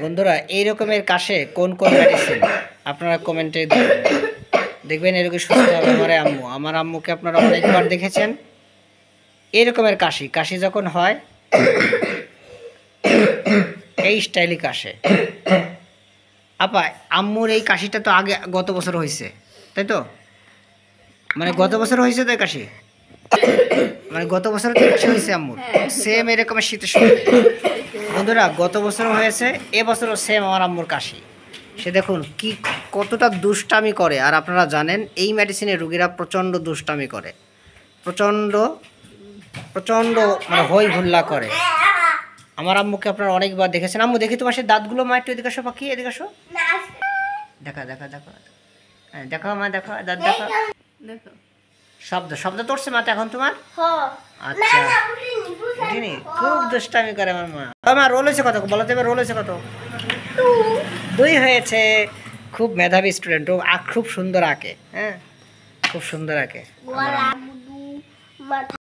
বন্ধুরা এই রকমের কাশে কোন কোন মেডিসিন আপনারা কমেন্টে দেখবেন এরকম সুস্থ হবে আমার আম্মুকে আপনারা অনেকবার দেখেছেন এই রকমের কাশি যখন হয় এই স্টাইলে কাশে। আপা আম্মুর এই কাশিটা তো আগে গত বছর হয়েছে তাই তো, মানে গত বছর হয়েছে তো কাশি, মানে গত বছর তো কাশি হয়েছে আম্মুর সেম এরকমের শীতের সময়। বন্ধুরা গত বছরও হয়েছে, এবছরও সেম আমার আম্মুর কাশি। সে দেখুন কি কতটা দুষ্টামি করে। আর আপনারা জানেন এই মেডিসিনে রুগীরা প্রচণ্ড দুষ্টামি করে, প্রচণ্ড প্রচণ্ড মানে হই হুল্লা করে। আমার আম্মুকে আপনারা অনেকবার দেখেছেন। আম্মু দেখি তোমার সে দাঁতগুলো মা একটু এদিকে আসো, পাখি এদিকে আসো, দেখা দেখা দেখো, হ্যাঁ দেখো মা, দেখো দাঁত দেখো, শব্দ শব্দ তোরছে মাথা এখন তোমার। আচ্ছা উঠিনি, খুব দুষ্টামি করে আমার মা। আমার রোল হয়েছে কত বলো তো, এবার রোল হয়েছে কত? 2 হয়েছে। খুব মেধাবী স্টুডেন্ট, ও খুব সুন্দর আঁকে, হ্যাঁ খুব সুন্দর আঁকে।